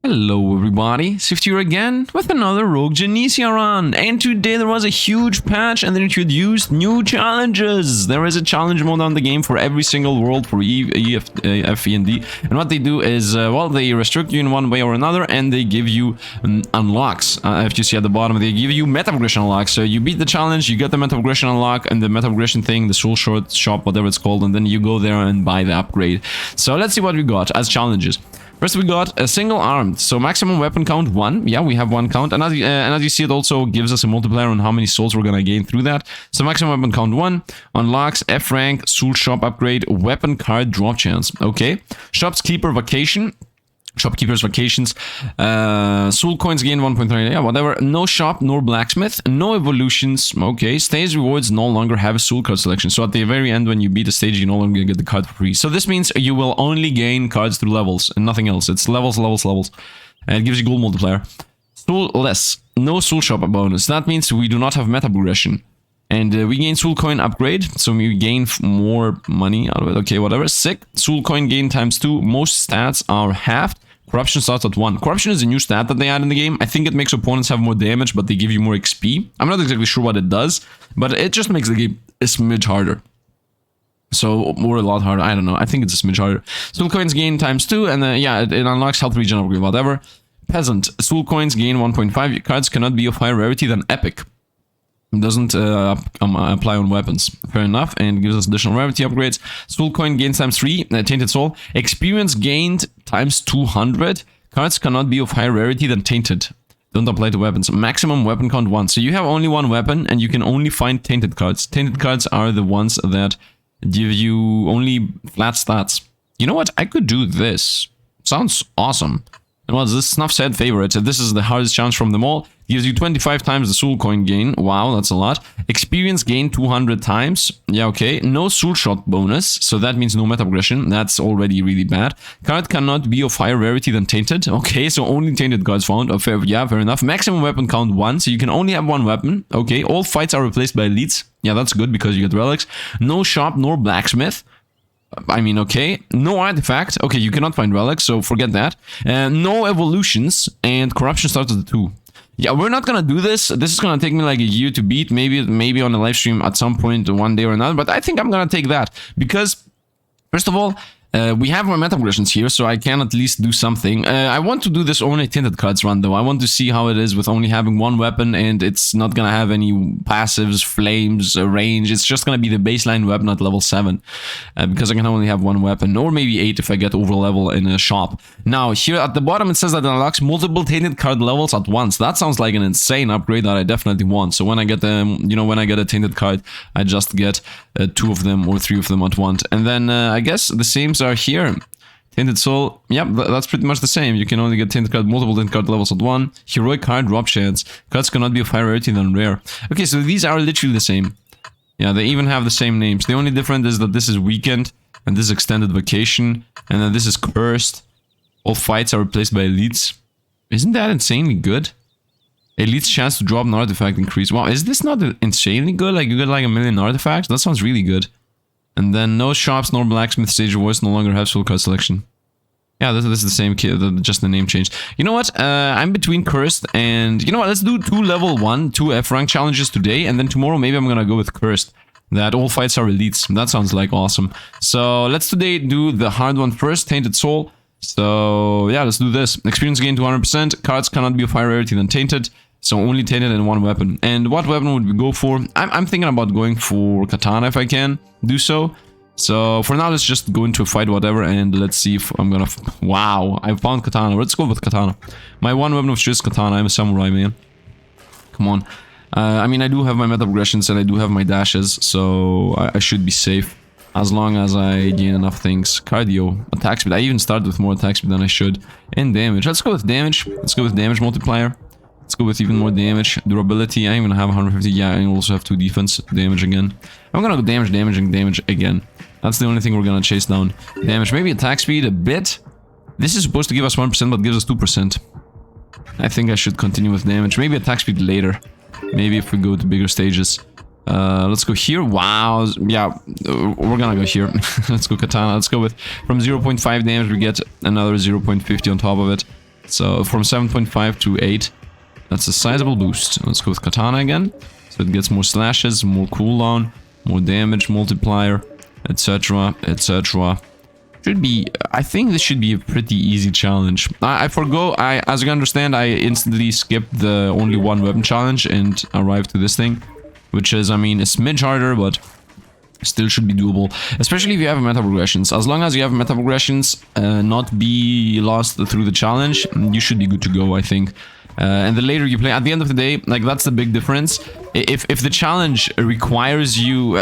Hello everybody, Sifd here again with another Rogue Genesia run, and today there was a huge patch and they introduced new challenges. There is a challenge mode on the game for every single world for E, F, E, and D, and what they do is, well, they restrict you in one way or another and they give you unlocks. If you see at the bottom, they give you meta progression unlocks. So you beat the challenge, you get the meta progression unlock and the meta progression thing, the soul short shop, whatever it's called, and then you go there and buy the upgrade. So let's see what we got as challenges. First, we got a single armed, so maximum weapon count 1. Yeah, we have 1 count, and as you see, it also gives us a multiplier on how many souls we're gonna gain through that. So maximum weapon count 1 unlocks F rank, soul shop upgrade, weapon card drop chance. Okay, shopkeeper vacation. Shopkeeper's vacations, soul coins gain 1.3, yeah, whatever. No shop, nor blacksmith, no evolutions. Okay, stage rewards no longer have a soul card selection. So at the very end, when you beat a stage, you no longer get the card for free. So this means you will only gain cards through levels and nothing else. It's levels, levels, levels. And it gives you gold multiplier. Soulless, no soul shop bonus. That means we do not have meta progression. And we gain soul coin upgrade, so we gain more money out of it. Okay, whatever. Sick. Soul coin gain times 2. Most stats are halved. Corruption starts at 1. Corruption is a new stat that they add in the game. I think it makes opponents have more damage, but they give you more XP. I'm not exactly sure what it does, but it just makes the game a smidge harder. So, or a lot harder. I don't know. I think it's a smidge harder. Soul coins gain times 2, and yeah, it unlocks health regen upgrade, whatever. Peasant. Soul coins gain 1.5. Cards cannot be of higher rarity than epic. Doesn't apply on weapons. Fair enough, and gives us additional rarity upgrades. Soul coin gains times 3, tainted soul. Experience gained times 200. Cards cannot be of higher rarity than tainted. Don't apply to weapons. Maximum weapon count 1. So you have only 1 weapon and you can only find tainted cards. Tainted cards are the ones that give you only flat stats. You know what? I could do this. Sounds awesome. And what's this? Snuff said favorite. This is the hardest challenge from them all. Gives you 25 times the soul coin gain. Wow, that's a lot. Experience gain 200 times. Yeah, okay. No soul shot bonus. So that means no meta progression. That's already really bad. Card cannot be of higher rarity than tainted. Okay, so only tainted cards found. Oh, fair, yeah, fair enough. Maximum weapon count 1. So you can only have 1 weapon. Okay, all fights are replaced by elites. Yeah, that's good because you get relics. No shop nor blacksmith. I mean, okay. No artifact. Okay, you cannot find relics, so forget that. No evolutions, and corruption starts at 2. Yeah, we're not gonna do this. This is gonna take me like a year to beat. Maybe on a live stream at some point, one day or another. But I think I'm gonna take that because, first of all, we have our meta progressions here, so I can at least do something. I want to do this only tinted cards run, though. I want to see how it is with only having 1 weapon, and it's not gonna have any passives, flames, range. It's just gonna be the baseline weapon at level 7, because I can only have 1 weapon, or maybe 8 if I get over level in a shop. Now, here at the bottom, it says that it unlocks multiple tainted card levels at once. That sounds like an insane upgrade that I definitely want. So when I get when I get a tainted card, I just get 2 of them or 3 of them at once. And then I guess the same are here. Tainted soul, yep, that's pretty much the same. You can only get tainted card, multiple tainted card levels at 1. Heroic card drop chance. Cards cannot be of higher rarity than rare. Okay, so these are literally the same. Yeah, they even have the same names. The only difference is that this is weekend, and this is extended vacation, and then this is cursed. All fights are replaced by elites. Isn't that insanely good? Elite's chance to drop an artifact increase. Wow, is this not insanely good? Like, you get like 1,000,000 artifacts? That sounds really good. And then no shops nor blacksmith stage rewards no longer have soul card selection. Yeah, this is the same kid, just the name changed. You know what? I'm between cursed and... You know what? Let's do 2 level 1, 2 F rank challenges today. And then tomorrow maybe I'm gonna go with cursed. That all fights are elites. That sounds like awesome. So let's today do the hard one first, Tainted Soul. So yeah, let's do this. Experience gain 200%. Cards cannot be of higher rarity than tainted. So only tainted and 1 weapon. And what weapon would we go for? I'm thinking about going for katana if I can do so. So for now, let's just go into a fight, whatever, and let's see if I'm gonna... Wow, I found katana. Let's go with katana. My 1 weapon of choice is katana. I'm a samurai, man. Come on. I mean, I do have my meta progressions and I do have my dashes, so I should be safe. As long as I gain enough things. Cardio, attack speed. I even started with more attack speed than I should. And damage. Let's go with damage. Let's go with damage multiplier. Let's go with even more damage. Durability, I even have 150. Yeah, I also have 2 defense. Damage again. I'm gonna go damage, damage, and damage again. That's the only thing we're gonna chase down. Damage, maybe attack speed a bit. This is supposed to give us 1%, but gives us 2%. I think I should continue with damage. Maybe attack speed later. Maybe if we go to bigger stages. Let's go here. Wow. Yeah, we're gonna go here. Let's go katana. Let's go with... From 0.5 damage, we get another 0.50 on top of it. So from 7.5 to 8, that's a sizable boost. Let's go with Katana again. So it gets more slashes, more cooldown, more damage multiplier, etc, etc. Should be, I think this should be a pretty easy challenge. As you can understand, I instantly skipped the only one weapon challenge and arrived to this thing, which is, I mean, a smidge harder, but still should be doable, especially if you have meta progressions. As long as you have meta progressions, not be lost through the challenge, you should be good to go, I think. And the later you play, at the end of the day, like, that's the big difference. If the challenge requires you,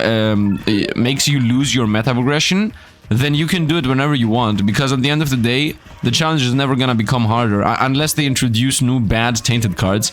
makes you lose your meta progression, then you can do it whenever you want, because at the end of the day, the challenge is never gonna become harder, unless they introduce new bad tainted cards,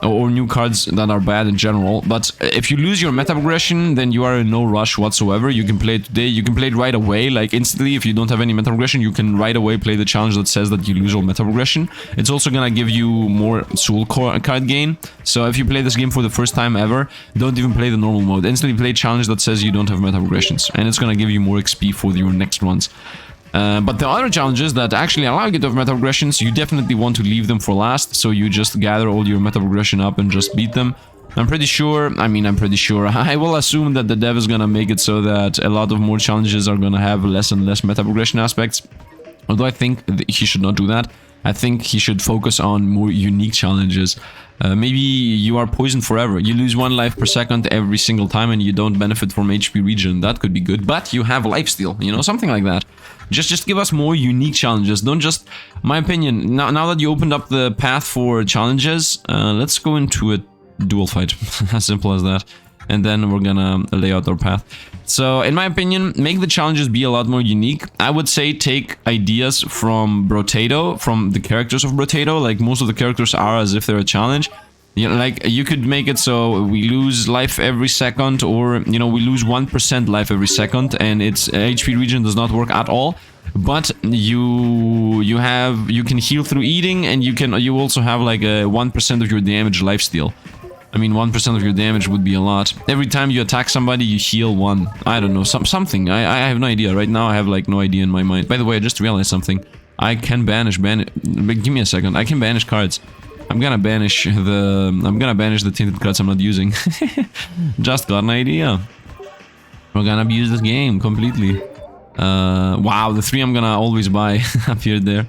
or new cards that are bad in general. But if you lose your meta progression, then you are in no rush whatsoever. You can play it today, you can play it right away, like instantly. If you don't have any meta progression, you can right away play the challenge that says that you lose all meta progression. It's also gonna give you more soul card gain. So if you play this game for the first time ever, don't even play the normal mode. Instantly play a challenge that says you don't have meta progressions, and it's gonna give you more XP for your next runs. But the other challenges that actually allow you to have meta progressions, you definitely want to leave them for last, so you just gather all your meta progression up and just beat them. I'm pretty sure, I will assume that the dev is gonna make it so that a lot of more challenges are gonna have less and less meta progression aspects. Although I think he should not do that. I think he should focus on more unique challenges. Maybe you are poisoned forever. You lose 1 life per second every single time and you don't benefit from HP regen. That could be good, but you have lifesteal, you know, something like that. Just give us more unique challenges. Don't just, my opinion, now that you opened up the path for challenges, let's go into a duel fight. As simple as that. And then we're gonna lay out our path. So, in my opinion, make the challenges be a lot more unique. I would say take ideas from Brotato, from the characters of Brotato. Like, most of the characters are as if they're a challenge. You know, like, you could make it so we lose life every second, or, you know, we lose 1% life every second, and its HP regen does not work at all. But you can heal through eating, and you also have like a 1% of your damage lifesteal. I mean, 1% of your damage would be a lot. Every time you attack somebody, you heal 1. I don't know, something. I have no idea. Right now, I have like no idea in my mind. By the way, I just realized something. I can banish. Give me a second. I can banish cards. I'm gonna banish the tainted cards I'm not using. Just got an idea. We're gonna abuse this game completely. Wow, the 3 I'm gonna always buy appeared there.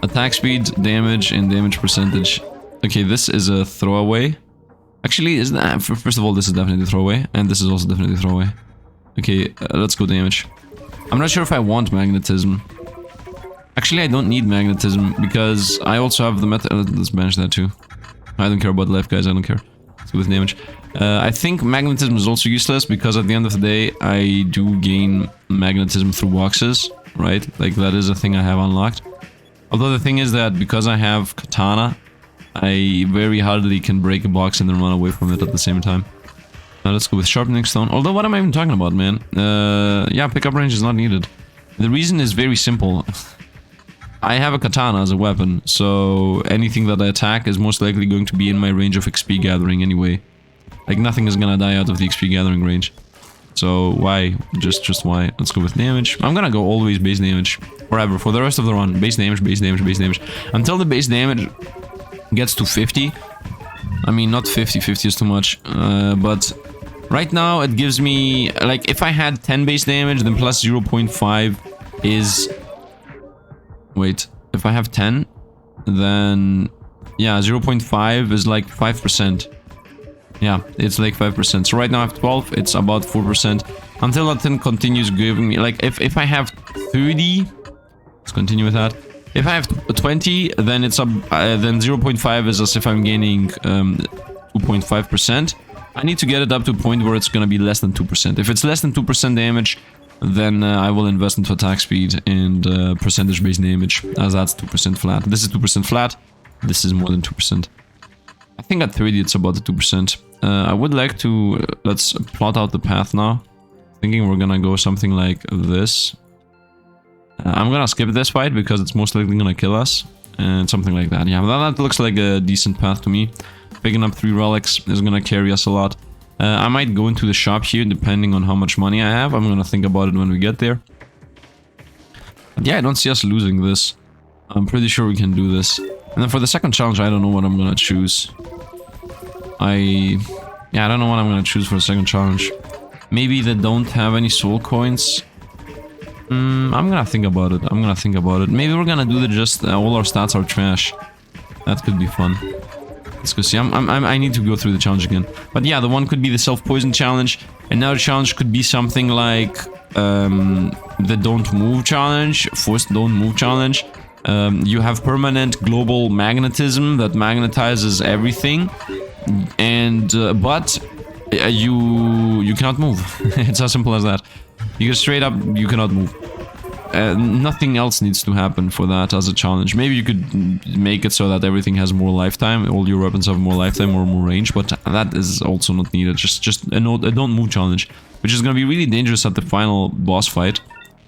Attack speed, damage, and damage percentage. Okay, this is a throwaway. Actually, is that, first of all, this is definitely throwaway, and this is also definitely throwaway. Okay, let's go damage. I'm not sure if I want magnetism. Actually, I don't need magnetism, because I also have the meta. Let's banish that too. I don't care about life, guys, I don't care. Let's go with damage. I think magnetism is also useless, because at the end of the day, I do gain magnetism through boxes, right? Like, that is a thing I have unlocked. Although the thing is that, because I have Katana, I very hardly can break a box and then run away from it at the same time. Now let's go with Sharpening Stone. Although, what am I even talking about, man? Yeah, pickup range is not needed. The reason is very simple. I have a Katana as a weapon, so anything that I attack is most likely going to be in my range of XP gathering anyway. Like, nothing is gonna die out of the XP gathering range. So, why? Just why? Let's go with damage. I'm gonna go always base damage. Forever, for the rest of the run. Base damage, base damage, base damage. Until the base damage gets to 50. I mean, not 50, 50 is too much, but right now it gives me, like, if I had 10 base damage, then plus 0.5 is, wait, if I have 10, then, yeah, 0.5 is like 5%. Yeah, it's like 5%. So right now I have 12, it's about 4%. Until that thing continues giving me, like, if I have 30, let's continue with that. If I have 20, then it's up, then 0.5 is as if I'm gaining 2.5%. I need to get it up to a point where it's gonna be less than 2%. If it's less than 2% damage, then I will invest into attack speed and percentage-based damage, as that's 2% flat. This is 2% flat, this is more than 2%. I think at 30 it's about the 2%. I would like to, let's plot out the path now. Thinking we're gonna go something like this. I'm gonna skip this fight because it's most likely gonna kill us. And something like that. Yeah, that looks like a decent path to me. Picking up 3 relics is gonna carry us a lot. I might go into the shop here depending on how much money I have. I'm gonna think about it when we get there. But yeah, I don't see us losing this. I'm pretty sure we can do this. And then for the second challenge, I don't know what I'm gonna choose. Yeah, I don't know what I'm gonna choose for the second challenge. Maybe they don't have any soul coins. I'm gonna think about it. Maybe we're gonna do the just all our stats are trash. That could be fun. Let's go see. I need to go through the challenge again. But yeah, the one could be the self-poison challenge. Another challenge could be something like the don't move challenge, forced don't move challenge. You have permanent global magnetism that magnetizes everything, and but you cannot move. It's as simple as that. You just straight up you cannot move. Nothing else needs to happen for that as a challenge. Maybe you could make it so that everything has more lifetime, all your weapons have more lifetime or more range, but that is also not needed. Just a don't move challenge, which is gonna be really dangerous at the final boss fight,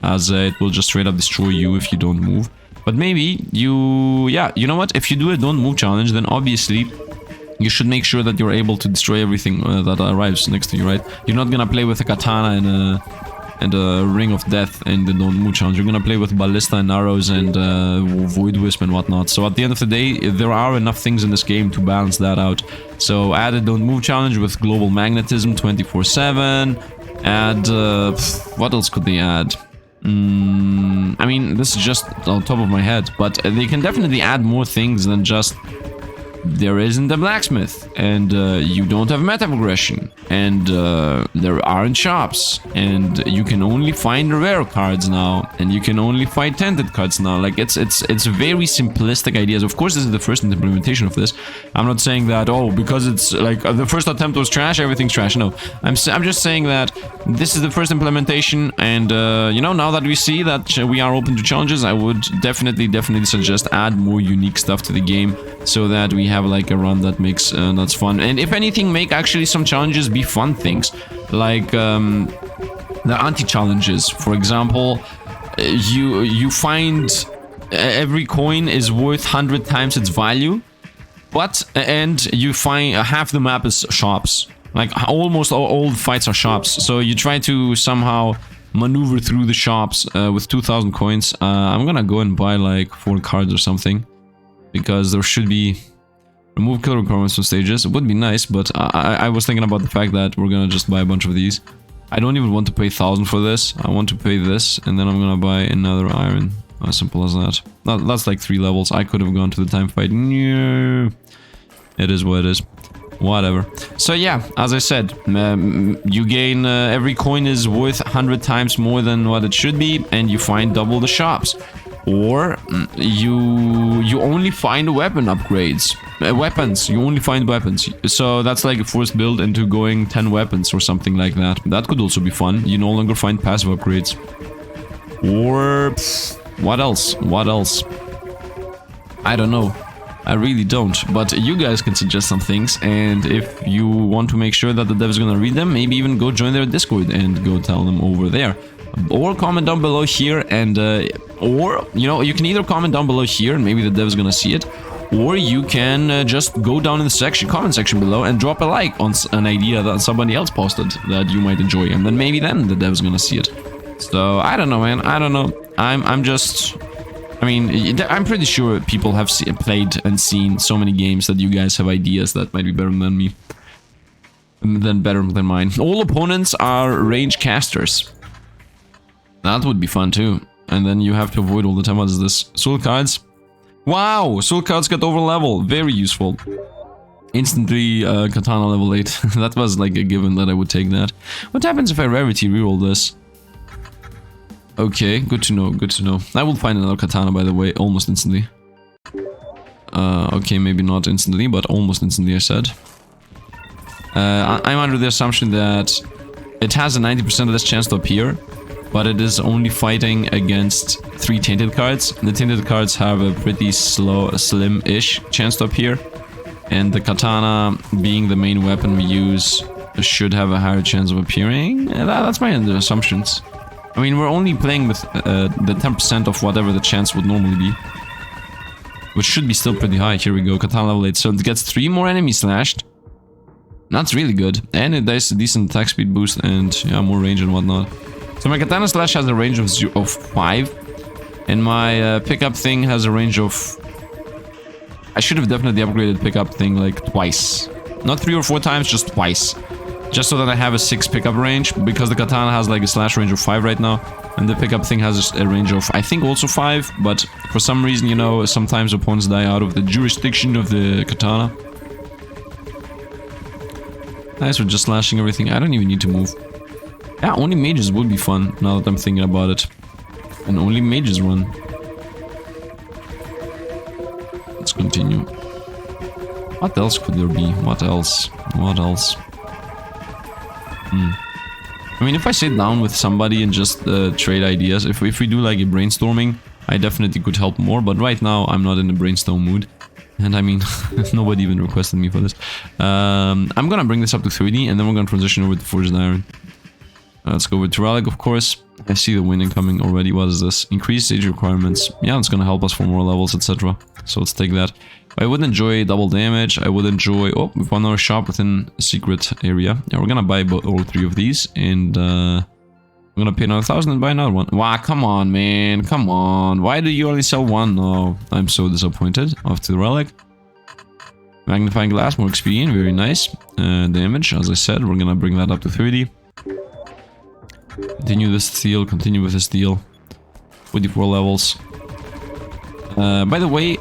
as it will just straight up destroy you if you don't move. But maybe yeah, you know what? If you do a don't move challenge, then obviously you should make sure that you're able to destroy everything that arrives next to you, right? You're not gonna play with a katana and a ring of death in the don't move challenge. You're gonna play with ballista and arrows and void wisp and whatnot. So at the end of the day, there are enough things in this game to balance that out. So add a don't move challenge with global magnetism 24/7. Add what else could they add? I mean, this is just on top of my head, but they can definitely add more things than just there isn't a blacksmith, and you don't have meta progression, and there aren't shops, and you can only find rare cards now, and you can only find tainted cards now. Like it's very simplistic ideas. Of course, this is the first implementation of this. I'm not saying that, oh, because it's like the first attempt was trash, everything's trash. No, I'm just saying that this is the first implementation, and you know, now that we see that we are open to challenges, I would definitely suggest add more unique stuff to the game, so that we have like a run that makes that's fun. And if anything, make actually some challenges be fun things, like the anti-challenges. For example, you find every coin is worth 100 times its value, and you find half the map is shops. Like almost all fights are shops, so you try to somehow maneuver through the shops with 2,000 coins. I'm gonna go and buy like 4 cards or something, because there should be remove killer requirements from stages. It would be nice, but I was thinking about the fact that we're gonna just buy a bunch of these. I don't even want to pay 1,000 for this. I want to pay this, and then I'm gonna buy another iron. As simple as that. That's like 3 levels. I could have gone to the time fight. No. It is what it is. Whatever. So yeah, as I said, you gain every coin is worth 100 times more than what it should be, and you find double the shops. Or you only find weapon upgrades. Weapons. You only find weapons. So that's like a forced build into going 10 weapons or something like that. That could also be fun. You no longer find passive upgrades. Or what else? What else? I don't know. I really don't, but you guys can suggest some things, and if you want to make sure that the devs gonna read them, maybe even go join their Discord and go tell them over there. Or comment down below here, and or, you know, you can either comment down below here and maybe the devs gonna see it, or you can just go down in the comment section below and drop a like on an idea that somebody else posted that you might enjoy, and then maybe then the devs gonna see it. So I don't know, man. I don't know. I'm just, I mean, I'm pretty sure people have played and seen so many games that you guys have ideas that might be better than me. Better than mine. All opponents are range casters. That would be fun too. And then you have to avoid all the time. What is this? Soul cards. Wow! Soul cards get over level. Very useful. Instantly katana level 8. That was like a given that I would take that. What happens if I rarity reroll this? Okay, good to know, good to know. I will find another katana, by the way, almost instantly. Okay, maybe not instantly, but almost instantly, I said. I'm under the assumption that it has a 90% of this chance to appear, but it is only fighting against 3 tainted cards. The tainted cards have a pretty slim-ish chance to appear, and the katana, being the main weapon we use, should have a higher chance of appearing. That's my assumptions. I mean, we're only playing with the 10% of whatever the chance would normally be, which should be still pretty high. Here we go, katana level 8, so it gets 3 more enemies slashed. That's really good, and it does a decent attack speed boost and yeah, more range and whatnot. So my katana slash has a range of 5, And my pickup thing has a range of... I should have definitely upgraded pickup thing like twice. Not 3 or 4 times, just twice. Just so that I have a 6 pickup range, because the katana has like a slash range of 5 right now. And the pickup thing has a range of, I think, also 5. But for some reason, you know, sometimes opponents die out of the jurisdiction of the katana. Nice, we're just slashing everything. I don't even need to move. Yeah, only mages would be fun, now that I'm thinking about it. And only mages run. Let's continue. What else could there be? What else? What else? I mean, if I sit down with somebody and just trade ideas, if we do like a brainstorming, I definitely could help more. But right now, I'm not in the brainstorm mood. And I mean, nobody even requested me for this. I'm gonna bring this up to 30, and then we're gonna transition over to Forged Iron. Let's go with Roguelike, of course. I see the wind incoming already. What is this? Increased stage requirements. Yeah, it's gonna help us for more levels, etc. So let's take that. I would enjoy double damage. I would enjoy... Oh, we found our shop within a secret area. Yeah, we're gonna buy all 3 of these. And I'm gonna pay another 1,000 and buy another one. Wow, come on, man. Come on. Why do you only sell one? No, I'm so disappointed. Off to the relic. Magnifying glass, more XP, very nice. Damage, as I said, we're gonna bring that up to 30. Continue this steal, continue with this steal. 24 levels. By the way,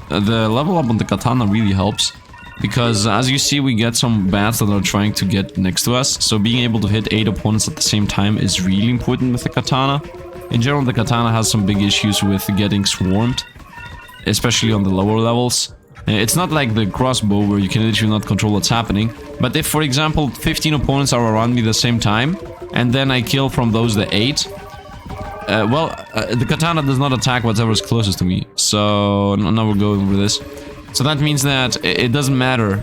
the level up on the katana really helps. Because as you see, we get some bats that are trying to get next to us. So being able to hit 8 opponents at the same time is really important with the katana. In general, the katana has some big issues with getting swarmed. Especially on the lower levels. It's not like the crossbow where you can literally not control what's happening. But if, for example, 15 opponents are around me at the same time, and then I kill from those the 8, the katana does not attack whatever's closest to me. So now we're going over this. So that means that it doesn't matter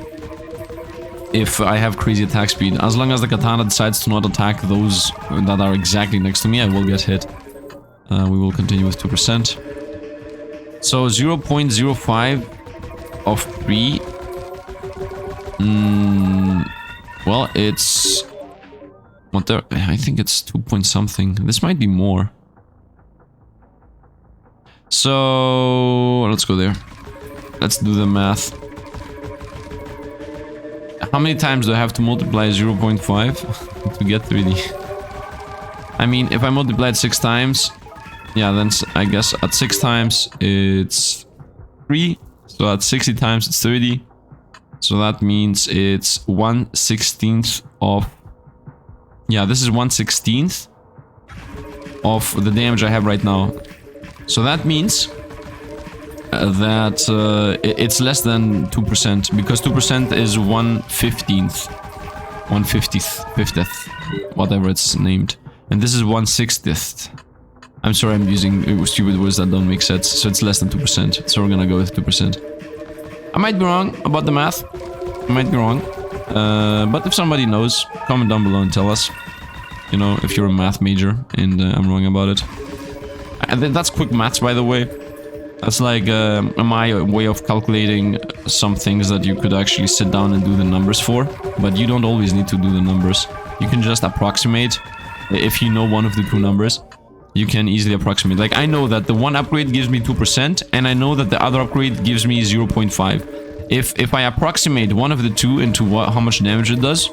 if I have crazy attack speed. As long as the katana decides to not attack those that are exactly next to me, I will get hit. We will continue with 2%. So 0.05 of 3. Well, it's... What there? I think it's 2 point something. This might be more. So let's go there. Let's do the math. How many times do I have to multiply 0.5 to get 3D? I mean, if I multiply it 6 times, yeah, then I guess at 6 times it's 3. So at 60 times it's 30. So that means it's 1/16 of... Yeah, this is 1/16 of the damage I have right now. So that means that it's less than 2%, because 2% is 1/15th, 1/50th, whatever it's named, and this is 1/60th. I'm sorry, I'm using stupid words that don't make sense. So it's less than 2%. So we're gonna go with 2%. I might be wrong about the math. I might be wrong. But if somebody knows, comment down below and tell us. You know, if you're a math major and I'm wrong about it. And that's quick maths, by the way. That's like my way of calculating some things that you could actually sit down and do the numbers for. But you don't always need to do the numbers. You can just approximate. If you know one of the 2 numbers, you can easily approximate. Like, I know that the one upgrade gives me 2%, and I know that the other upgrade gives me 0.5. If I approximate one of the 2 into how much damage it does,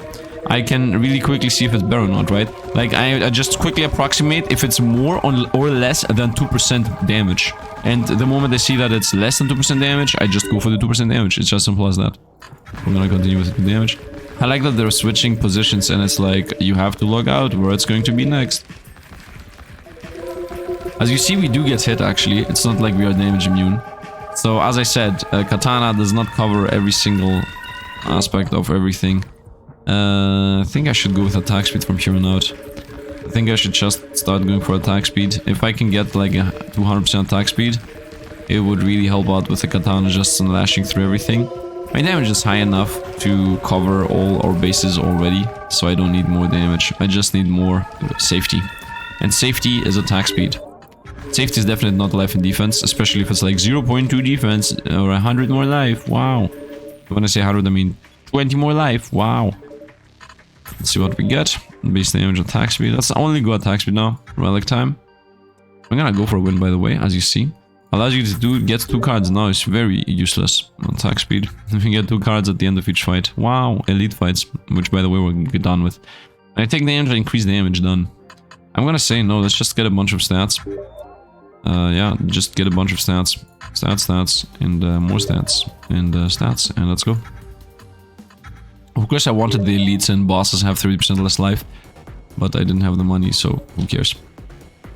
I can really quickly see if it's better or not, right? Like, I just quickly approximate if it's more or less than 2% damage. And the moment I see that it's less than 2% damage, I just go for the 2% damage. It's just simple as that. We're gonna continue with the damage. I like that they're switching positions, and it's like, you have to log out where it's going to be next. As you see, we do get hit, actually. It's not like we are damage immune. So, as I said, katana does not cover every single aspect of everything. I think I should go with attack speed from here on out. I think I should just start going for attack speed. If I can get like a 200% attack speed, it would really help out with the katana just lashing through everything. My damage is high enough to cover all our bases already, so I don't need more damage. I just need more safety. And safety is attack speed. Safety is definitely not life and defense, especially if it's like 0.2 defense or 100 more life. Wow. When I say 100, I mean 20 more life. Wow. Let's see what we get. Base damage, attack speed. That's the only good attack speed now. Relic time. I'm gonna go for a win, by the way, as you see. Allows you to get 2 cards now. It's very useless on attack speed. If you get 2 cards at the end of each fight. Wow, elite fights, which by the way we're get done with. I take damage, I increase damage, done. I'm gonna say no, let's just get a bunch of stats. Yeah, just get a bunch of stats. Stats, and more stats, and stats, and let's go. Of course I wanted the elites and bosses have 30% less life, but I didn't have the money, so who cares.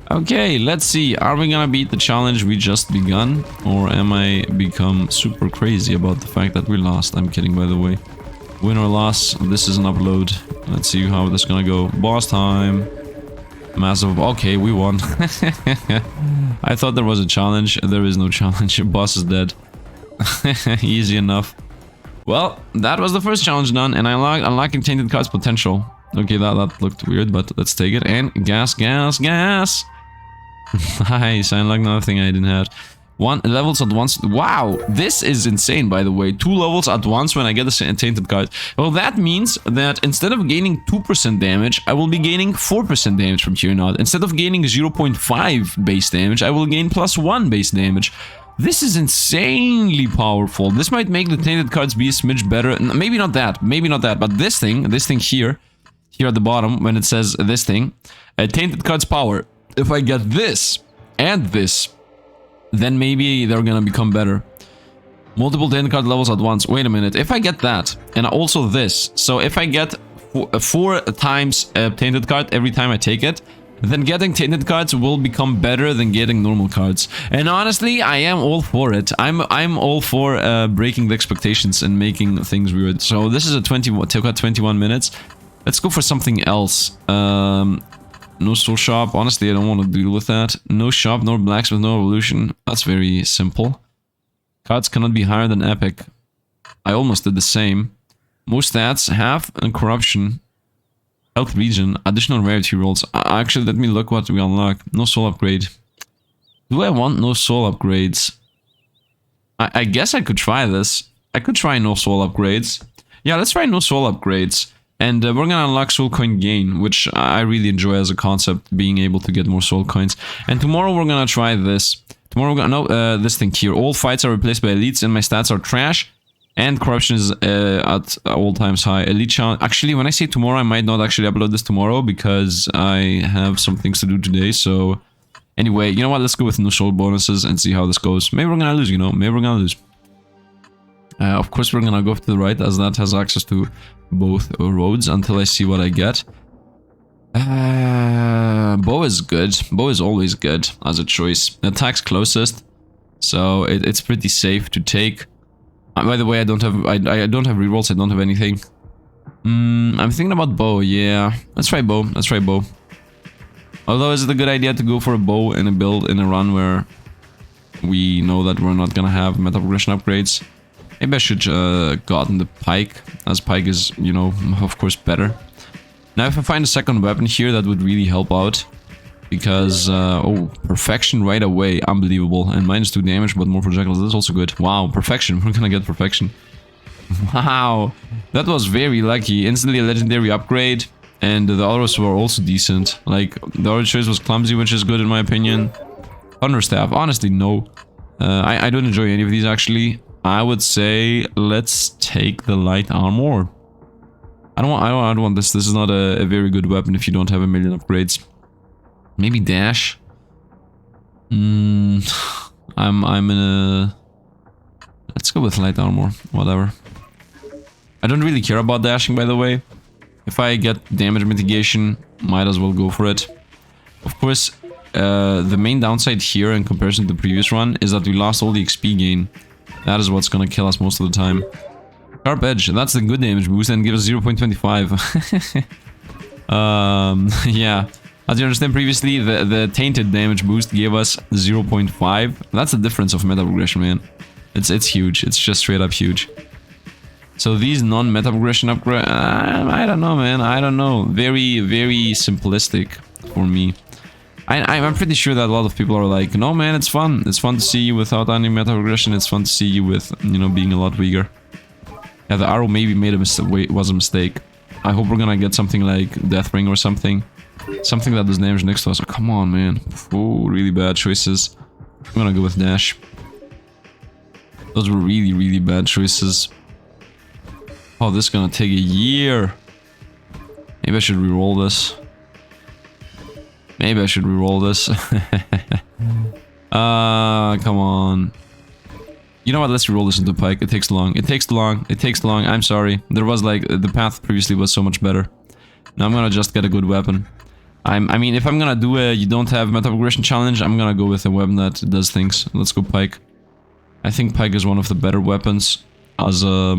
Okay, let's see. Are we gonna beat the challenge we just begun? Or am I become super crazy about the fact that we lost? I'm kidding, by the way. Win or loss, this is an upload. Let's see how this is gonna go. Boss time. Massive. Okay, we won. I thought there was a challenge. There is no challenge. Boss is dead. Easy enough. Well, that was the first challenge done, and I unlocking tainted cards potential. Okay, that looked weird, but let's take it. And gas. Nice, I unlocked another thing I didn't have. 1 levels at once. Wow, this is insane, by the way. 2 levels at once when I get a tainted card. Well, that means that instead of gaining 2% damage, I will be gaining 4% damage from here on out. Instead of gaining 0.5 base damage, I will gain +1 base damage. This is insanely powerful. This might make the tainted cards be a smidge better. Maybe not that, but this thing here at the bottom, when it says this thing, tainted cards power. If I get this and this, then maybe they're gonna become better. Multiple tainted card levels at once. Wait a minute. If I get that, and also this, so if I get 4 times a tainted card every time I take it, then getting tainted cards will become better than getting normal cards. And honestly, I am all for it. I'm all for breaking the expectations and making things weird. So this is a 21 minutes. Let's go for something else. No soul shop. Honestly, I don't want to deal with that. No shop, no blacksmith, no evolution. That's very simple. Cards cannot be higher than epic. I almost did the same. Most stats, half, and corruption. Health region, additional rarity rolls. Actually, let me look what we unlock. No soul upgrade. Do I want no soul upgrades? I guess I could try this. I could try no soul upgrades. Yeah, let's try no soul upgrades. And we're gonna unlock soul coin gain, which I really enjoy as a concept, being able to get more soul coins. And tomorrow we're gonna try this. Tomorrow we're gonna this thing here. All fights are replaced by elites, and my stats are trash. And corruption is at all times high. Elite challenge. Actually, when I say tomorrow, I might not actually upload this tomorrow because I have some things to do today. So anyway, you know what? Let's go with no soul bonuses and see how this goes. Maybe we're gonna lose. You know, maybe we're gonna lose. Of course, we're gonna go to the right, as that has access to both roads until I see what I get. Bow is good. Bow is always good as a choice. Attacks closest, so it's pretty safe to take. By the way, I don't have rerolls. I don't have anything. I'm thinking about bow. Yeah, let's try bow. Let's try bow. Although, is it a good idea to go for a bow in a build in a run where we know that we're not gonna have meta progression upgrades? Maybe I should gotten the pike, as pike is, you know, of course better. Now if I find a second weapon here, that would really help out. Because, oh, perfection right away, unbelievable. And -2 damage, but more projectiles, that's also good. Wow, perfection, we're gonna get perfection. Wow, that was very lucky. Instantly a legendary upgrade, and the others were also decent. Like, the other choice was clumsy, which is good in my opinion. Thunderstaff, honestly, no. I don't enjoy any of these actually. I would say let's take the light armor. I don't want this. This is not a very good weapon if you don't have a million upgrades. Maybe dash. I'm in a. Let's go with light armor. Whatever. I don't really care about dashing, by the way. If I get damage mitigation, might as well go for it. Of course, the main downside here in comparison to the previous run is that we lost all the XP gain. That is what's gonna kill us most of the time. Sharp Edge, that's the good damage boost and give us 0.25. Yeah. As you understand previously, the tainted damage boost gave us 0.5. That's the difference of meta progression, man. It's huge. It's just straight up huge. So these non-meta progression upgrade, I don't know, man. I don't know. Very, very simplistic for me. I'm pretty sure that a lot of people are like, no man, it's fun. It's fun to see you without any meta progression. It's fun to see you with, you know, being a lot weaker. Yeah, the arrow maybe made a mistake. Was a mistake. I hope we're gonna get something like Death Ring or something. Something that does damage next to us. Oh, come on, man. Oh, really bad choices. I'm gonna go with dash. Those were really, really bad choices. Oh, this is gonna take a year. Maybe I should reroll this. Maybe I should reroll this. Come on. You know what? Let's reroll this into pike. It takes long. It takes long. It takes long. I'm sorry. There was like the path previously was so much better. Now I'm gonna just get a good weapon. I mean, if I'm gonna do a you don't have meta progression challenge, I'm gonna go with a weapon that does things. Let's go pike. I think pike is one of the better weapons as a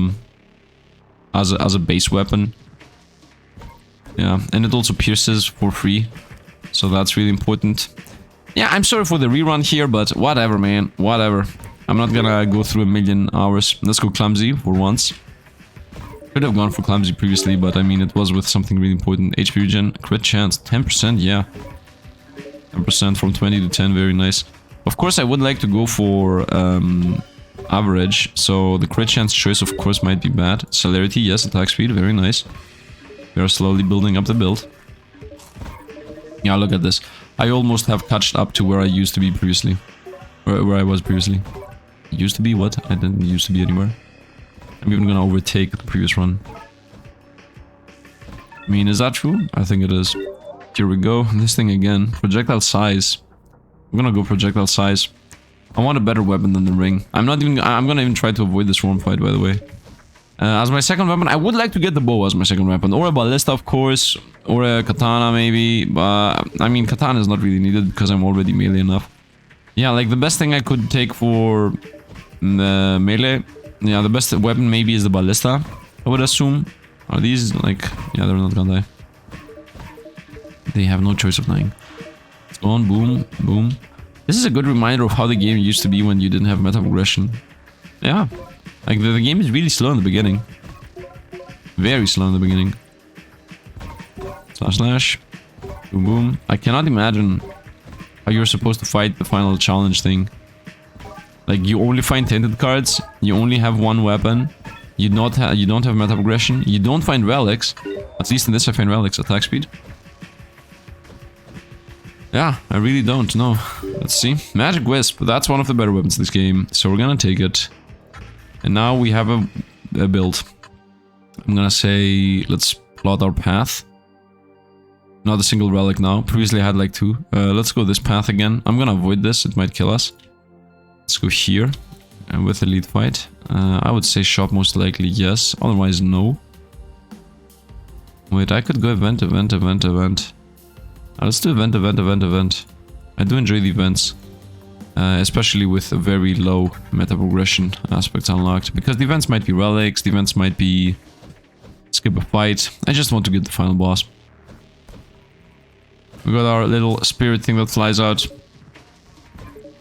base weapon. Yeah, and it also pierces for free, so that's really important. Yeah, I'm sorry for the rerun here, but whatever, man, whatever. I'm not gonna go through a million hours. Let's go clumsy for once. Could have gone for clumsy previously, but I mean, it was with something really important. HP regen, crit chance, 10%, yeah. 10% from 20 to 10, very nice. Of course, I would like to go for average, so the crit chance choice, of course, might be bad. Celerity, yes, attack speed, very nice. We are slowly building up the build. Yeah, look at this. I almost have catched up to where I used to be previously. Where I was previously. Used to be what? I didn't used to be anywhere. I'm even gonna overtake the previous run. I mean, is that true? I think it is. Here we go. This thing again. Projectile size. I'm gonna go projectile size. I want a better weapon than the ring. I'm gonna even try to avoid the swarm fight, by the way. As my second weapon, I would like to get the bow as my second weapon. Or a ballista, of course. Or a katana, maybe. But, I mean, katana is not really needed because I'm already melee enough. Yeah, like the best thing I could take for melee. Yeah, the best weapon maybe is the ballista, I would assume. Are these like... Yeah, they're not gonna die. They have no choice of dying. It's on, boom, boom. This is a good reminder of how the game used to be when you didn't have meta progression. Yeah. Like the game is really slow in the beginning. Very slow in the beginning. Slash slash. Boom boom. I cannot imagine how you're supposed to fight the final challenge thing. Like you only find tainted cards, you only have one weapon, you don't have meta progression, you don't find relics. At least in this I find relics. Attack speed. Yeah, I really don't know. Let's see. Magic Wisp, that's one of the better weapons in this game, so we're gonna take it. And now we have a build. I'm gonna say, let's plot our path. Not a single relic now. Previously I had like two. Let's go this path again. I'm gonna avoid this, it might kill us. Let's go here. And with elite fight. I would say shop most likely, yes. Otherwise, no. Wait, I could go event. Let's do event. I do enjoy the events. Especially with a very low meta progression aspects unlocked. Because the events might be relics, the events might be skip a fight. I just want to get the final boss. We got our little spirit thing that flies out.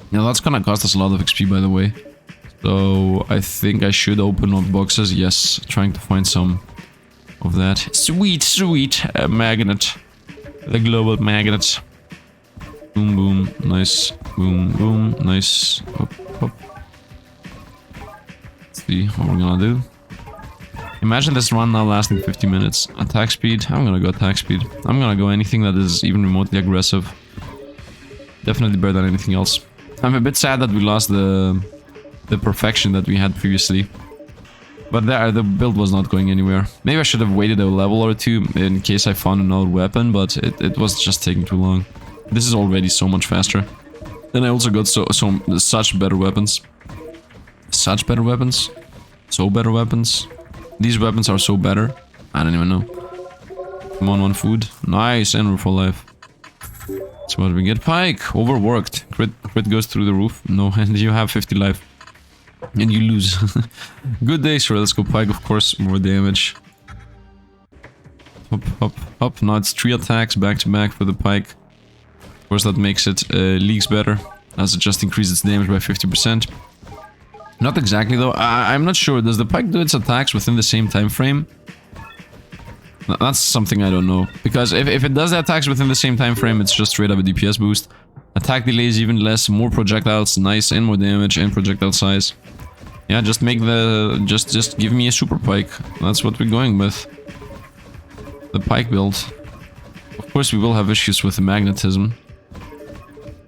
Yeah, that's gonna cost us a lot of XP, by the way. So I think I should open up boxes. Yes, trying to find some of that. Sweet magnet. The global magnet. Boom, boom, nice. Boom, boom, nice. Hop, hop. Let's see what we're gonna do. Imagine this run now lasting 50 minutes. Attack speed, I'm gonna go attack speed. I'm gonna go anything that is even remotely aggressive. Definitely better than anything else. I'm a bit sad that we lost the perfection that we had previously. But the build was not going anywhere. Maybe I should have waited a level or two in case I found another weapon, but it was just taking too long. This is already so much faster. Then I also got such better weapons. Such better weapons? So better weapons? These weapons are so better. I don't even know. Come on, one food. Nice, and we're for life. So what do we get? Pike! Overworked. Crit goes through the roof. No, and you have 50 life. And you lose. Good day, sure. Let's go pike, of course. More damage. Hop, hop, hop. Now it's 3 attacks back to back for the pike. Of course, that makes it leagues better, as it just increases its damage by 50%. Not exactly, though. I'm not sure. Does the pike do its attacks within the same time frame? That's something I don't know. Because if it does the attacks within the same time frame, it's just straight up a DPS boost. Attack delays even less, more projectiles, nice, and more damage, and projectile size. Yeah, just make the... Just give me a super pike. That's what we're going with. The pike build. Of course, we will have issues with the magnetism.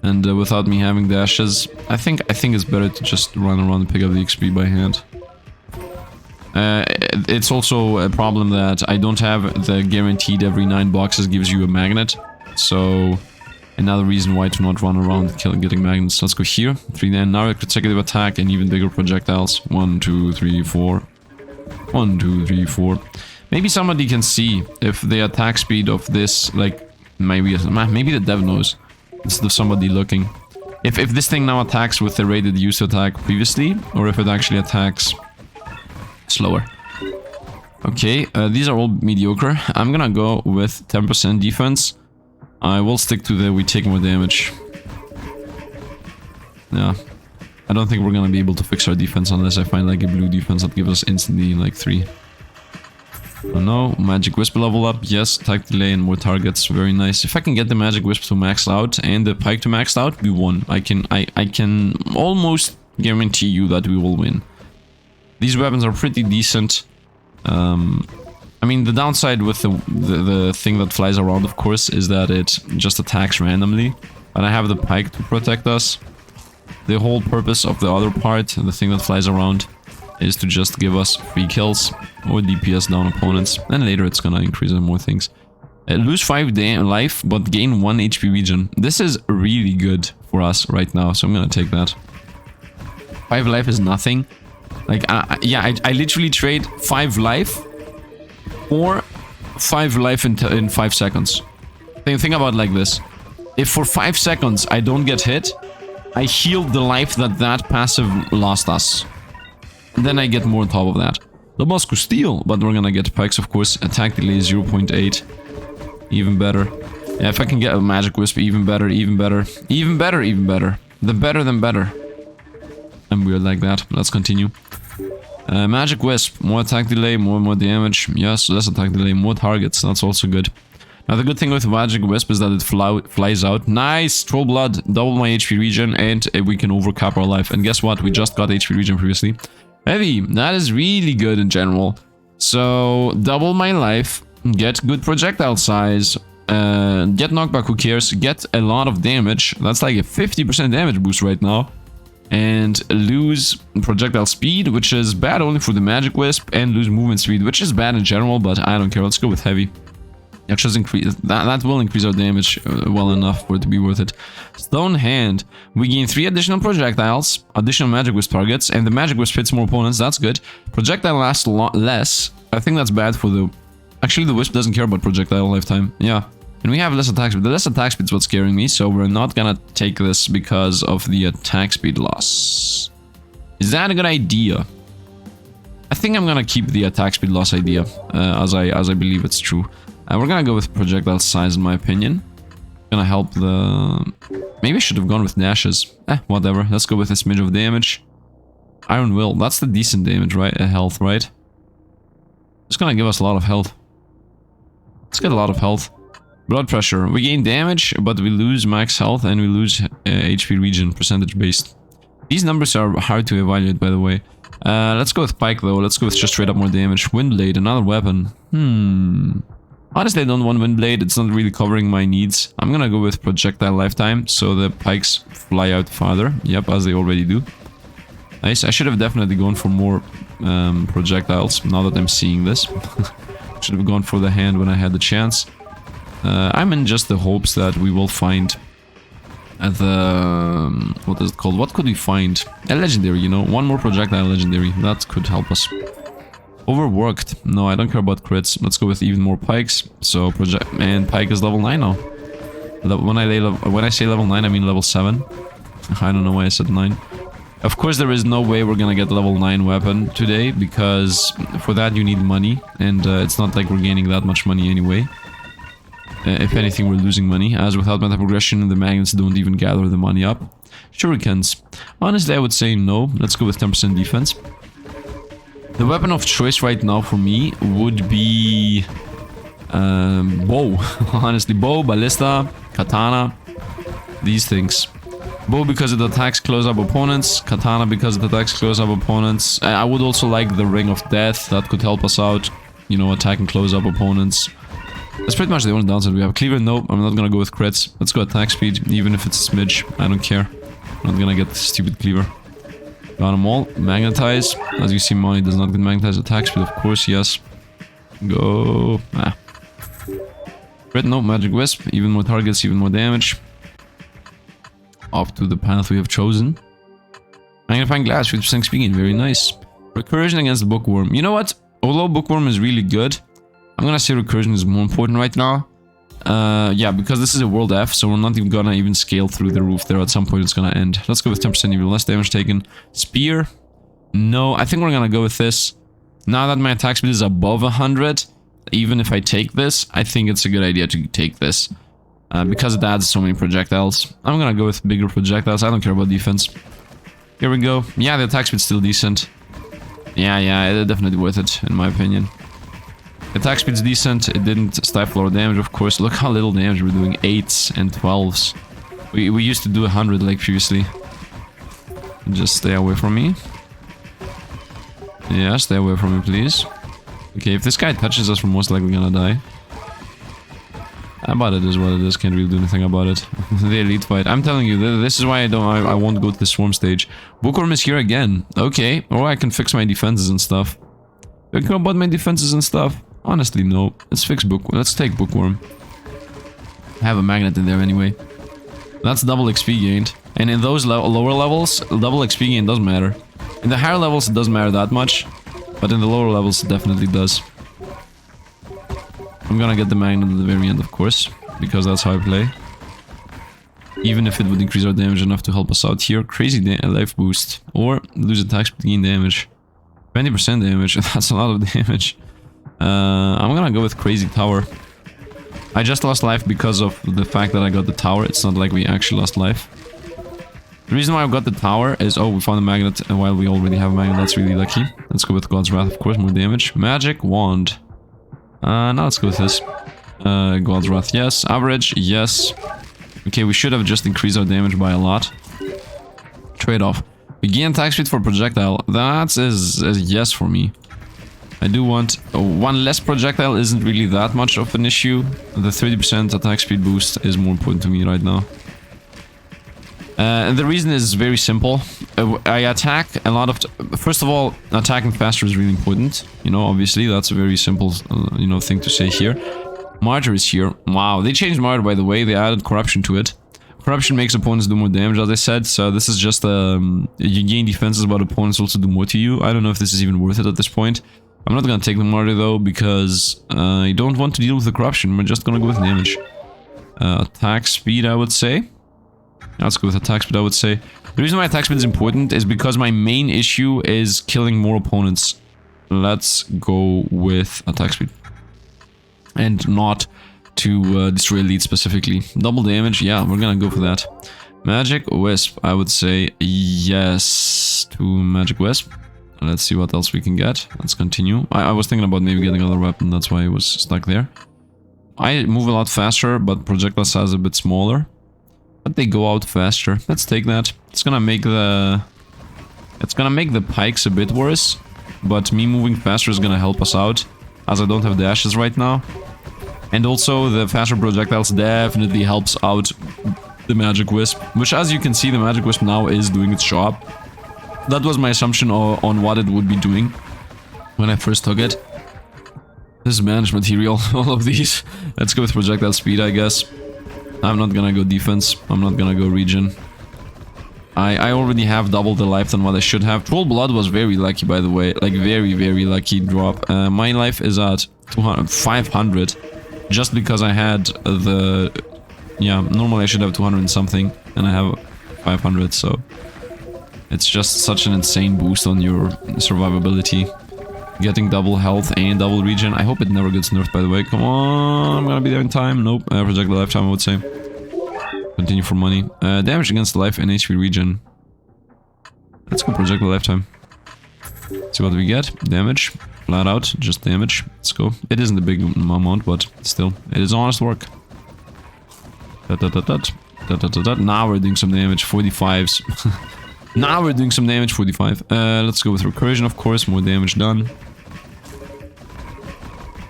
And without me having dashes, I think it's better to just run around and pick up the XP by hand. It's also a problem that I don't have the guaranteed every 9 boxes gives you a magnet. So, another reason why to not run around getting magnets. Let's go here. 3 then. Now a consecutive attack and even bigger projectiles. 1, 2, 3, 4. 1, 2, 3, 4. Maybe somebody can see if the attack speed of this, like, maybe the dev knows. Instead of somebody looking. If this thing now attacks with the rated used to attack previously, or if it actually attacks slower. Okay, these are all mediocre. I'm gonna go with 10% defense. I will stick to the we take more damage. Yeah. I don't think we're gonna be able to fix our defense unless I find like a blue defense that gives us instantly like 3. Oh no, magic wisp level up, yes, attack delay and more targets, very nice. If I can get the magic wisp to max out and the pike to max out, we won. I can almost guarantee you that we will win. These weapons are pretty decent. I mean, the downside with the thing that flies around, of course, is that it just attacks randomly. But I have the pike to protect us. The whole purpose of the other part, the thing that flies around, is to just give us free kills or DPS down opponents, and later it's gonna increase on more things. Lose 5 life, but gain 1 HP regen. This is really good for us right now, so I'm gonna take that. 5 life is nothing. Like, yeah, I literally trade 5 life or 5 life in 5 seconds. Think about it like this. If for 5 seconds I don't get hit, I healed the life that passive lost us. And then I get more on top of that. The Moscow Steel, but we're gonna get pikes, of course. Attack delay 0.8. Even better. Yeah, if I can get a magic wisp, even better, even better. Even better, even better. The better than better. I'm weird like that. Let's continue. Magic wisp. More attack delay, more damage. Yes, less attack delay, more targets. That's also good. Now, the good thing with magic wisp is that it flies out. Nice! Troll blood. Double my HP regen, and we can overcap our life. And guess what? We just got HP regen previously. Heavy. That is really good in general. So, double my life. Get good projectile size. Get knockback, who cares? Get a lot of damage. That's like a 50% damage boost right now. And lose projectile speed, which is bad only for the magic wisp. And lose movement speed, which is bad in general, but I don't care. Let's go with heavy. That just increase that will increase our damage well enough for it to be worth it. Stone hand. We gain 3 additional projectiles, additional magic wisp targets, and the magic wisp hits more opponents. That's good. Projectile lasts a lot less. I think that's bad for the. Actually, the wisp doesn't care about projectile lifetime. Yeah, and we have less attack speed. The less attack speed is what's scaring me, so we're not gonna take this because of the attack speed loss. Is that a good idea? I think I'm gonna keep the attack speed loss idea, as I believe it's true. We're gonna go with projectile size, in my opinion. Gonna help the... Maybe I should have gone with dashes. Whatever. Let's go with a smidge of damage. Iron Will. That's the decent damage, right? Health, right? It's gonna give us a lot of health. Let's get a lot of health. Blood pressure. We gain damage, but we lose max health and we lose HP regen percentage based. These numbers are hard to evaluate, by the way. Let's go with Pike, though. Let's go with just straight up more damage. Windblade, another weapon. Honestly, I don't want Windblade. It's not really covering my needs. I'm gonna go with projectile lifetime, so the pikes fly out farther. Yep, as they already do. Nice. I should have definitely gone for more projectiles, now that I'm seeing this. Should have gone for the hand when I had the chance. I'm in just the hopes that we will find the... what is it called? What could we find? A legendary, you know? One more projectile legendary. That could help us. Overworked. No, I don't care about crits. Let's go with even more pikes. So and pike is level 9 now. When I say level 9, I mean level 7. I don't know why I said 9. Of course, there is no way we're gonna get level 9 weapon today, because for that you need money, and it's not like we're gaining that much money anyway. If anything, we're losing money, as without meta progression, the magnets don't even gather the money up. Shurikens. Honestly, I would say no. Let's go with 10% defense. The weapon of choice right now for me would be bow. Honestly, bow, ballista, katana, these things. Bow because it attacks close-up opponents, katana because it attacks close-up opponents. I would also like the Ring of Death, that could help us out, you know, attacking close-up opponents. That's pretty much the only downside we have. Cleaver, nope, I'm not gonna go with crits. Let's go attack speed, even if it's a smidge. I don't care. I'm not gonna get the stupid cleaver. Got them all. Magnetize. As you see, money does not get magnetized. Attack speed, of course, yes. Go. Ah. Crit, no. Magic Wisp. Even more targets, even more damage. Off to the path we have chosen. Magnifying Glass, 50% speed gain. Very nice. Recursion against the Bookworm. You know what? Although Bookworm is really good, I'm gonna say Recursion is more important right now. Yeah, because this is a world F, so we're not even gonna even scale through the roof there. At some point it's gonna end. Let's go with 10% even less damage taken. Spear. No, I think we're gonna go with this. Now that my attack speed is above 100, even if I take this, I think it's a good idea to take this. Because it adds so many projectiles. I'm gonna go with bigger projectiles. I don't care about defense. Here we go. Yeah, the attack speed's still decent. Yeah, it's definitely worth it, in my opinion. Attack speed's decent. It didn't stifle our damage, of course. Look how little damage we're doing. 8s and 12s. We used to do 100 like previously. Just stay away from me. Yeah, stay away from me, please. Okay, if this guy touches us, we're most likely gonna die. But it is what it is, can't really do anything about it. The elite fight. I'm telling you, this is why I won't go to the swarm stage. Bookworm is here again. Okay, or I can fix my defenses and stuff. Do I care about my defenses and stuff? Honestly, no. Let's fix Bookworm. Let's take Bookworm. I have a magnet in there anyway. That's double XP gained. And in those lower levels, double XP gain doesn't matter. In the higher levels, it doesn't matter that much. But in the lower levels, it definitely does. I'm gonna get the magnet at the very end, of course, because that's how I play. Even if it would increase our damage enough to help us out here. Crazy life boost. Or lose attack speed, gain damage. 20% damage, that's a lot of damage. I'm gonna go with Crazy Tower. I just lost life because of the fact that I got the tower. It's not like we actually lost life. The reason why I got the tower is, oh, we found a magnet, and while we already have a magnet, that's really lucky. Let's go with God's Wrath, of course, more damage. Magic Wand. Now let's go with this. God's Wrath, yes. Average, yes. Okay, we should have just increased our damage by a lot. Trade-off. We gain attack speed for projectile. That's a yes for me. I do want... one less projectile isn't really that much of an issue. The 30% attack speed boost is more important to me right now. And the reason is very simple. I attack a lot of... First of all, attacking faster is really important. You know, obviously, that's a very simple, you know, thing to say here. Martyr is here. Wow, they changed Martyr, by the way. They added Corruption to it. Corruption makes opponents do more damage, as I said. So this is just, you gain defenses, but opponents also do more to you. I don't know if this is even worth it at this point. I'm not gonna take the Martyr, though, because I don't want to deal with the Corruption. We're just gonna go with damage. Attack speed, I would say. Let's go with attack speed, I would say. The reason why attack speed is important is because my main issue is killing more opponents. Let's go with attack speed. And not to destroy elite specifically. Double damage, yeah, we're gonna go for that. Magic Wisp, I would say yes to Magic Wisp. Let's see what else we can get. Let's continue. I was thinking about maybe getting another weapon, that's why I was stuck there. I move a lot faster, but projectile size is a bit smaller. But they go out faster. Let's take that. It's gonna make the pikes a bit worse. But me moving faster is gonna help us out, as I don't have dashes right now. And also the faster projectiles definitely helps out the Magic Wisp, which, as you can see, the Magic Wisp now is doing its job. That was my assumption on what it would be doing when I first took it. This is managed material, all of these. Let's go with projectile speed, I guess. I'm not gonna go defense. I'm not gonna go regen. I already have double the life than what I should have. Troll Blood was very lucky, by the way. Like, very, very lucky drop. My life is at 500. Just because I had the... Yeah, normally I should have 200 and something. And I have 500, so... It's just such an insane boost on your survivability. Getting double health and double regen. I hope it never gets nerfed, by the way. Come on, I'm gonna be there in time. Nope, project the lifetime, I would say. Continue for money. Damage against life and HP regen. Let's go project the lifetime. See what we get. Damage. Flat out, just damage. Let's go. It isn't a big amount, but still, it is honest work. Now we're doing some damage. 45s. Now we're doing some damage. 45. Let's go with recursion, of course. More damage done.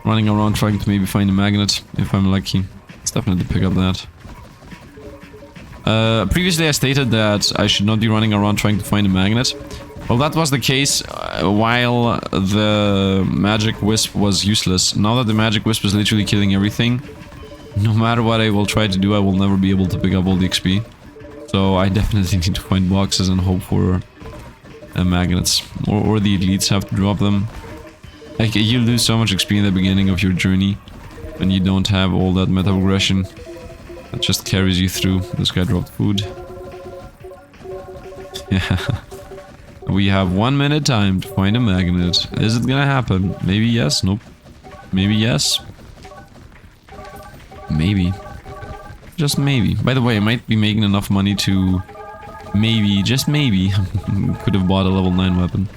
running around trying to maybe find a magnet, if I'm lucky. Let's definitely pick up that. Previously I stated that I should not be running around trying to find a magnet. Well, that was the case while the magic wisp was useless. Now that the magic wisp is literally killing everything, no matter what I will try to do, I will never be able to pick up all the XP. So I definitely need to find boxes and hope for magnets. Or the elites have to drop them. Like, you lose so much XP in the beginning of your journey when you don't have all that meta progression that just carries you through. This guy dropped food. Yeah. We have 1 minute time to find a magnet. Is it gonna happen? Maybe yes, nope. Maybe yes. Maybe. Just maybe. By the way, I might be making enough money to... maybe, just maybe, could have bought a level 9 weapon.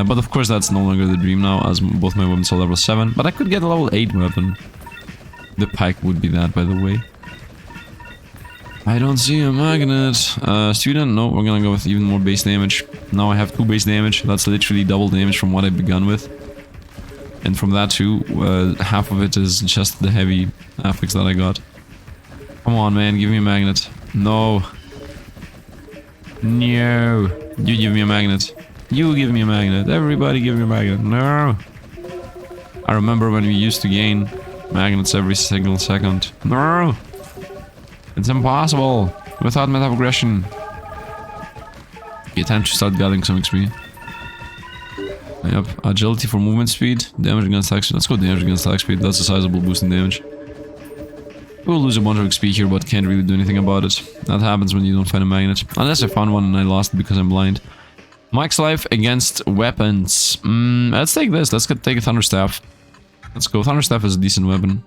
But of course that's no longer the dream now, as both my weapons are level 7. But I could get a level 8 weapon. The pike would be that, by the way. I don't see a magnet. Student? No, we're gonna go with even more base damage. Now I have 2 base damage. That's literally double damage from what I begun with. And from that too, half of it is just the heavy affix that I got. Come on, man, give me a magnet. No. No. You give me a magnet. You give me a magnet. Everybody give me a magnet. No. I remember when we used to gain magnets every single second. No. It's impossible without meta progression. Okay, time to start getting some XP. Yep, agility for movement speed, damage against attack speed. Let's go damage against attack speed. That's a sizable boost in damage. We'll lose a bunch of XP here, but can't really do anything about it. That happens when you don't find a magnet. Unless I found one and I lost it because I'm blind. Max life against weapons. Let's take this. Let's take a Thunderstaff. Let's go. Thunderstaff is a decent weapon.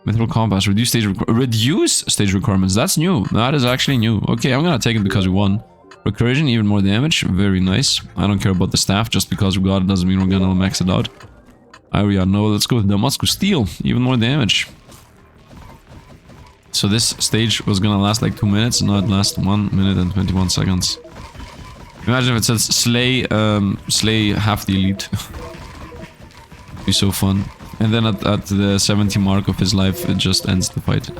Mithril Compass. Reduce stage requirements. That's new. That is actually new. Okay, I'm gonna take it because we won. Recursion, even more damage. Very nice. I don't care about the staff. Just because we got it doesn't mean we're gonna max it out. I already know. Let's go with Damascus Steel. Even more damage. So this stage was gonna last like 2 minutes. Now it lasts 1 minute and 21 seconds. Imagine if it says slay half the elite. It'd be so fun. And then at the 70 mark of his life, it just ends the fight. It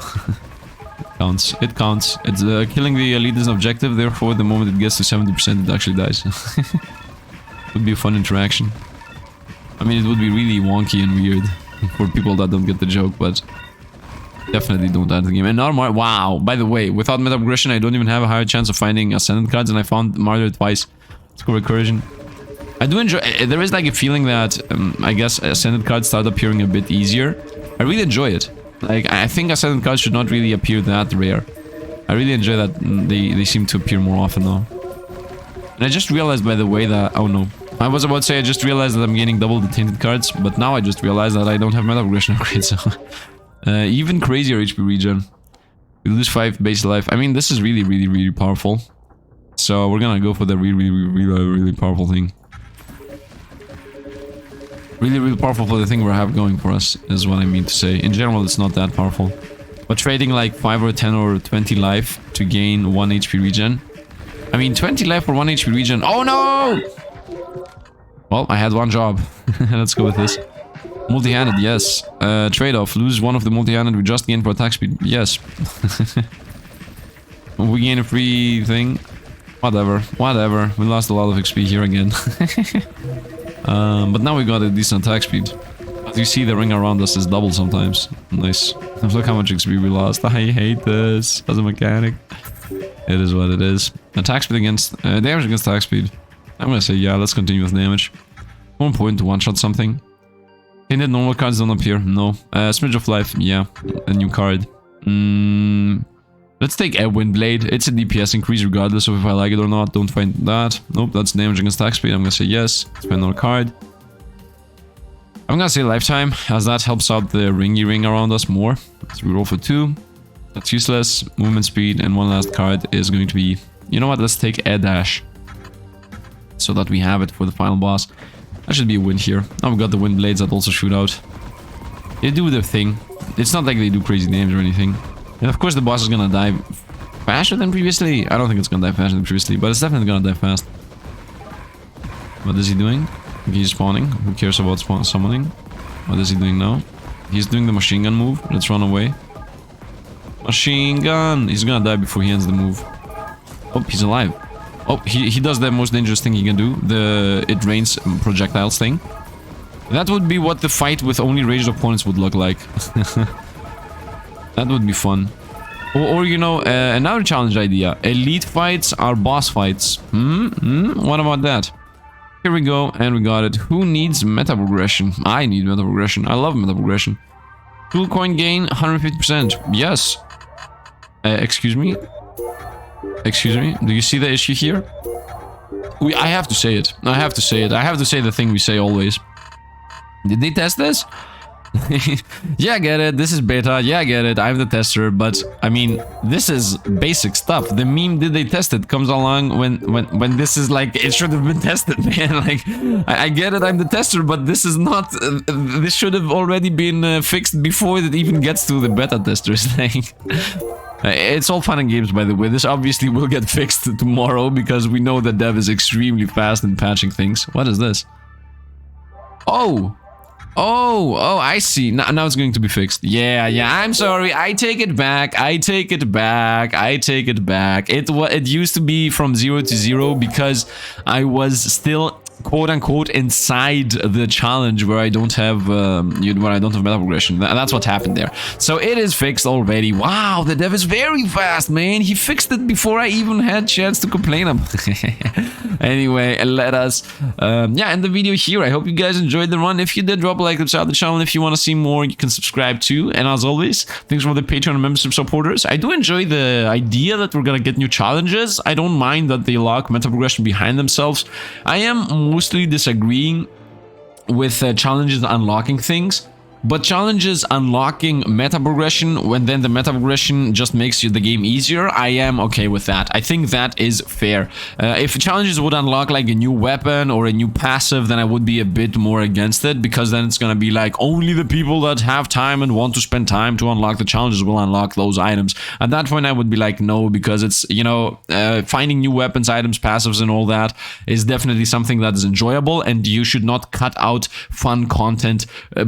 counts. It counts. It's killing the elite is an objective, therefore the moment it gets to 70% it actually dies. Would be a fun interaction. I mean, it would be really wonky and weird for people that don't get the joke, but definitely don't add the game. And now wow, by the way, without meta progression I don't even have a higher chance of finding Ascendant cards, and I found Martyr twice. Let's go Recursion. I do enjoy... there is like a feeling that, I guess, Ascendant cards start appearing a bit easier. I really enjoy it. Like, I think Ascendant cards should not really appear that rare. I really enjoy that they seem to appear more often now. And I just realized, by the way, that... oh no. I was about to say I just realized that I'm gaining double the tainted cards, but now I just realized that I don't have meta progression upgrades, so... even crazier HP regen. We lose 5 base life. I mean, this is really powerful. So we're gonna go for the really powerful thing. Really powerful for the thing we have going for us, is what I mean to say. In general, it's not that powerful. But trading like 5 or 10 or 20 life to gain 1 HP regen. I mean, 20 life for 1 HP regen. Oh no! Well, I had one job. Let's go with this. Multi-handed, yes. Trade-off. Lose one of the multi-handed we just gained for attack speed. Yes. We gain a free thing. Whatever. We lost a lot of XP here again. But now we got a decent attack speed. As you see, the ring around us is double sometimes. Nice. Look how much XP we lost. I hate this as a mechanic. It is what it is. Attack speed against... damage against attack speed. I'm gonna say, yeah, let's continue with damage. 1 point to one-shot something. Tainted normal cards don't appear. No. Smidge of life. Yeah. A new card. Let's take a Windblade. It's a DPS increase regardless of if I like it or not. Don't find that. Nope, that's damage against attack speed. I'm gonna say yes. Let's find another card. I'm gonna say lifetime, as that helps out the ringy ring around us more. So we roll for 2. That's useless. Movement speed, and one last card is going to be... you know what? Let's take a dash. So that we have it for the final boss. That should be a win here. Now we've got the wind blades that also shoot out. They do their thing. It's not like they do crazy damage or anything. And of course the boss is gonna die faster than previously. I don't think it's gonna die faster than previously, but it's definitely gonna die fast. What is he doing? He's spawning. Who cares about summoning? What is he doing now? He's doing the machine gun move. Let's run away. Machine gun! He's gonna die before he ends the move. Oh, he's alive. Oh, he does the most dangerous thing he can do. It rains projectiles thing. That would be what the fight with only ranged opponents would look like. That would be fun. Or you know, another challenge idea. Elite fights are boss fights. What about that? Here we go, and we got it. Who needs meta progression? I need meta progression. I love meta progression. Tool coin gain 150%. Yes. Excuse me? Excuse me? Do you see the issue here? I have to say it. I have to say it. I have to say the thing we say always. Did they test this? Yeah, I get it. This is beta. Yeah, I get it. I'm the tester. But, I mean, this is basic stuff. The meme, did they test it, comes along when this is like, it should have been tested, man. Like, I get it. I'm the tester, but this is not... this should have already been fixed before it even gets to the beta testers thing. It's all fun and games, by the way. This obviously will get fixed tomorrow because we know that dev is extremely fast in patching things. What is this? Oh! Oh, I see. Now it's going to be fixed. Yeah, I'm sorry. I take it back. I take it back. It used to be from 0 to 0 because I was still quote-unquote inside the challenge where I don't have meta progression. That's what happened there. So it is fixed already. Wow, the dev is very fast, man. He fixed it before I even had chance to complain about it. Anyway, let us end the video here. I hope you guys enjoyed the run. If you did, drop a like, subscribe to the channel. If you want to see more, you can subscribe too. And as always, thanks for the Patreon and membership supporters. I do enjoy the idea that we're gonna get new challenges. I don't mind that they lock meta progression behind themselves. I am mostly disagreeing with challenges unlocking things, but challenges unlocking meta progression when then the meta progression just makes the game easier, I am okay with that. I think that is fair. If challenges would unlock like a new weapon or a new passive, then I would be a bit more against it, because then it's gonna be like only the people that have time and want to spend time to unlock the challenges will unlock those items. At that point I would be like no, because it's, you know, finding new weapons, items, passives and all that is definitely something that is enjoyable, and you should not cut out fun content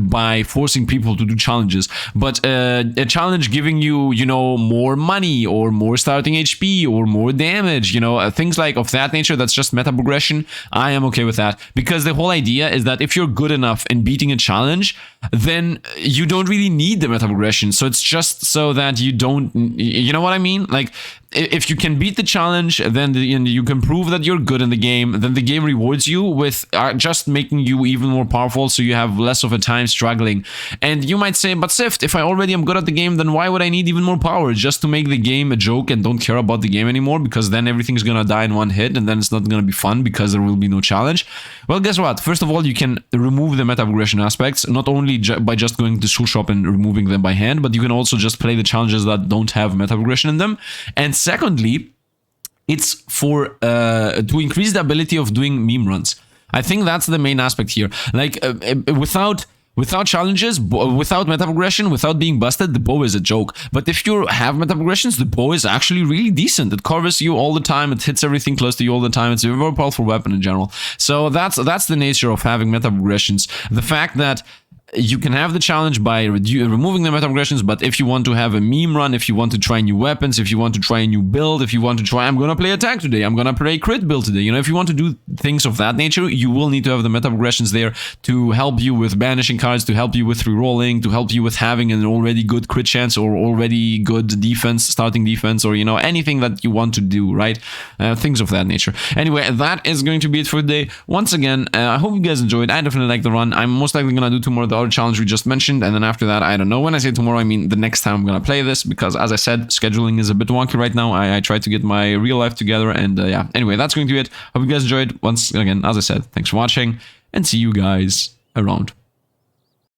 by forcing people to do challenges. But a challenge giving you, you know, more money or more starting HP or more damage, you know, things like of that nature, that's just meta progression, I am okay with that, because the whole idea is that if you're good enough in beating a challenge, then you don't really need the meta progression. So it's just so that you don't, you know what I mean? Like, if you can beat the challenge, then you can prove that you're good in the game, then the game rewards you with just making you even more powerful, so you have less of a time struggling. And you might say, but Sifd, if I already am good at the game, then why would I need even more power? Just to make the game a joke and don't care about the game anymore, because then everything's gonna die in one hit, and then it's not gonna be fun because there will be no challenge. Well, guess what? First of all, you can remove the meta progression aspects, not only by just going to tool shop and removing them by hand, but you can also just play the challenges that don't have meta progression in them. And secondly, it's for to increase the ability of doing meme runs. I think that's the main aspect here. Like without challenges, without meta progression, without being busted, the bow is a joke. But if you have meta progressions, the bow is actually really decent. It carves you all the time. It hits everything close to you all the time. It's a very powerful weapon in general. So that's the nature of having meta progressions. The fact that you can have the challenge by removing the meta progressions, but if you want to have a meme run, if you want to try new weapons, if you want to try a new build, if you want to try, I'm gonna play attack today, I'm gonna play crit build today, you know, if you want to do things of that nature, you will need to have the meta progressions there to help you with banishing cards, to help you with rerolling, to help you with having an already good crit chance or already good defense, starting defense, or, you know, anything that you want to do, right? Things of that nature. Anyway, that is going to be it for today. Once again, I hope you guys enjoyed. I definitely like the run. I'm most likely gonna do tomorrow the challenge we just mentioned, and then after that, I don't know. When I say tomorrow, I mean the next time I'm gonna play this, because as I said, scheduling is a bit wonky right now. I try to get my real life together, and yeah, anyway, that's going to be it. Hope you guys enjoyed. Once again, as I said, thanks for watching, and see you guys around.